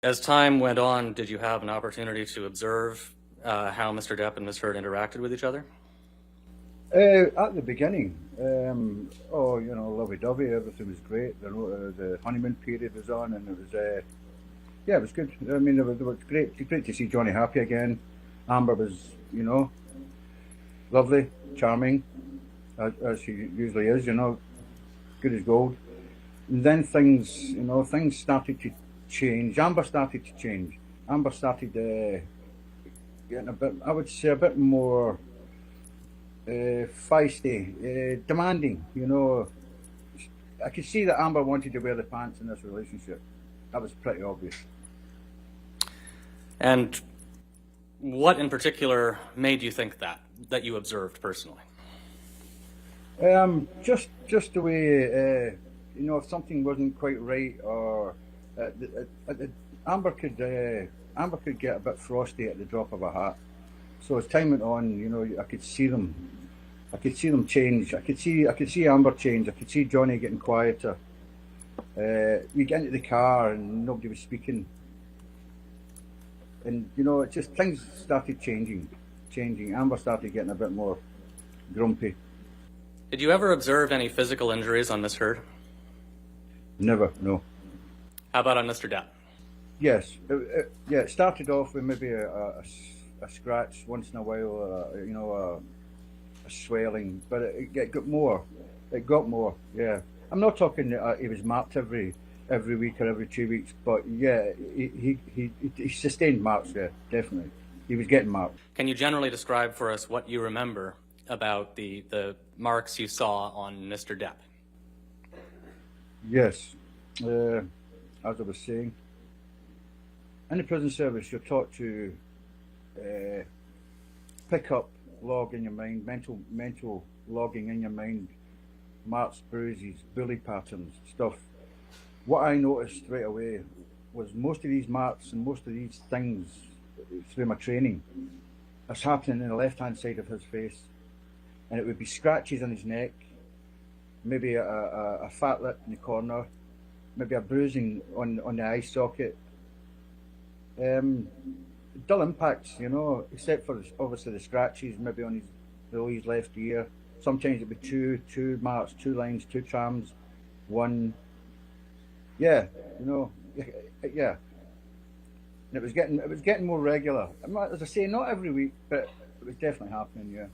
As time went on, did you have an opportunity to observe how Mr. Depp and Ms. Heard interacted with each other? At the beginning, lovey-dovey, everything was great. The honeymoon period was on, and it was, yeah, it was good. I mean, it was great to see Johnny happy again. Amber was, lovely, charming, as she usually is, good as gold. And then things started to change. Amber started to change. Amber started getting a bit, I would say, a bit more feisty, demanding. I could see that Amber wanted to wear the pants in this relationship. That was pretty obvious. And what in particular made you think that you observed personally? Just the way, if something wasn't quite right, or Amber could get a bit frosty at the drop of a hat. So as time went on, I could see them change. I could see Amber change. I could see Johnny getting quieter. We get into the car and nobody was speaking, and it just, things started changing. Amber started getting a bit more grumpy. Did you ever observe any physical injuries on Miss Heard? Never, no. How about on Mr. Depp? Yes, it started off with maybe a scratch once in a while, a swelling, but it got more. It got more. Yeah, I'm not talking he was marked every week or every 2 weeks, but yeah, he sustained marks. Yeah, definitely, he was getting marked. Can you generally describe for us what you remember about the marks you saw on Mr. Depp? Yes, as I was saying, in the prison service, you're taught to pick up, log in your mind, mental logging in your mind, marks, bruises, bully patterns, stuff. What I noticed right away was most of these marks and most of these things through my training is happening in the left-hand side of his face, and it would be scratches on his neck, maybe a fat lip in the corner, maybe a bruising on the eye socket. Dull impacts, except for obviously the scratches, maybe on his left ear. Sometimes it'd be two marks, 2 lines, 2 trams, 1. Yeah, yeah. And it was getting more regular. As I say, not every week, but it was definitely happening. Yeah.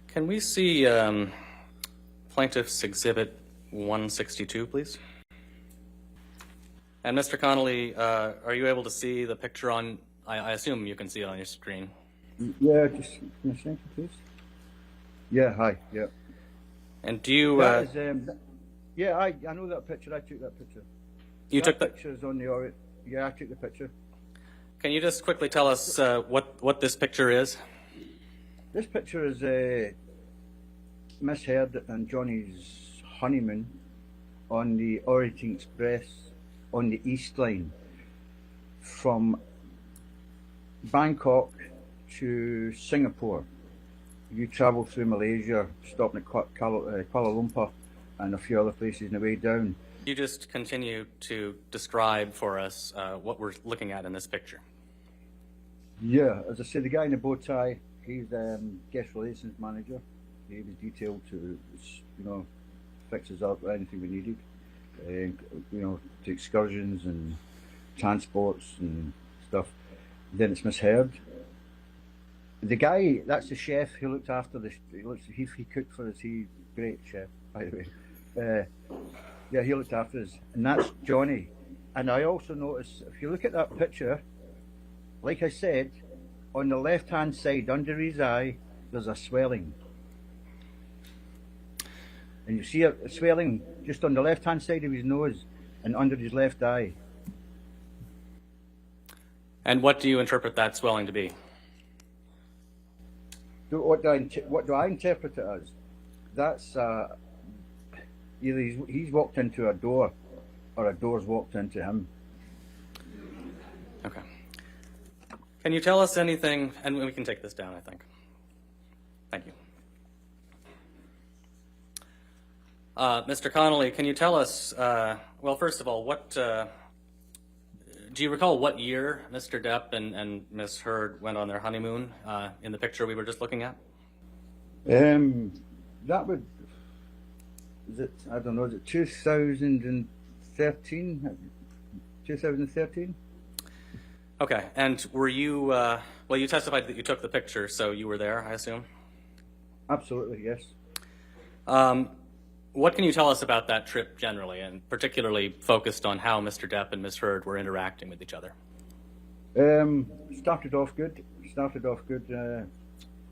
Can we see Plaintiff's Exhibit 162, please? And Mr. Connolly, are you able to see the picture on, I assume you can see it on your screen? Yeah, just can I see, please? Yeah, hi, yeah. And do you... yeah, I know that picture. I took that picture. You took the pictures on the... Yeah, I took the picture. Can you just quickly tell us what this picture is? This picture is Miss Heard and Johnny's honeymoon on the Orient Express on the East Line from Bangkok to Singapore. You travel through Malaysia, stopping at Kuala Lumpur and a few other places on the way down. You just continue to describe for us what we're looking at in this picture. Yeah, as I said, the guy in the bow tie, he's guest relations manager. He was detailed to, fix us up anything we needed. To excursions and transports and stuff. Then it's Miss Heard. The guy, that's the chef who looked after this. He cooked for us. He's a great chef, by the way. Yeah, he looked after us, and that's Johnny. And I also noticed, if you look at that picture, like I said, on the left-hand side under his eye, there's a swelling. And you see a swelling just on the left-hand side of his nose and under his left eye. And what do you interpret that swelling to be? What do I interpret it as? That's either he's walked into a door or a door's walked into him. Okay. Can you tell us anything, and we can take this down, I think. Thank you. Mr. Connolly, can you tell us, well, first of all, what Do you recall what year Mr. Depp and Miss Heard went on their honeymoon in the picture we were just looking at? That would, is it, I don't know, is it 2013? 2013? Okay, and were you, well, you testified that you took the picture, so you were there, I assume? Absolutely, yes. What can you tell us about that trip generally, and particularly focused on how Mr. Depp and Miss Heard were interacting with each other? Started off good.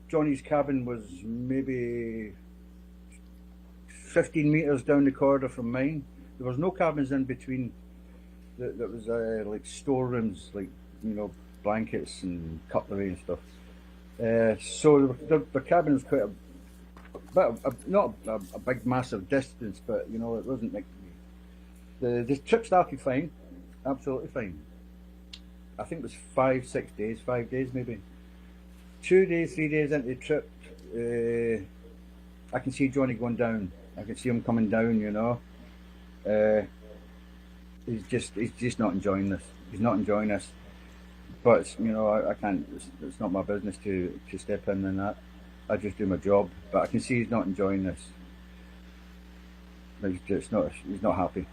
Johnny's cabin was maybe 15 meters down the corridor from mine. There was no cabins in between. There was like storerooms, like, you know, blankets and cutlery and stuff. So the cabin was quite not a big massive distance, but you know, it wasn't like the trip started fine, absolutely fine. I think it was 5 days maybe. 2 days, 3 days into the trip, I can see Johnny going down. I can see him coming down, you know. He's just not enjoying this. He's not enjoying this. But you know, I can't. It's not my business to step in and that. I just do my job. But I can see he's not enjoying this. He's not happy.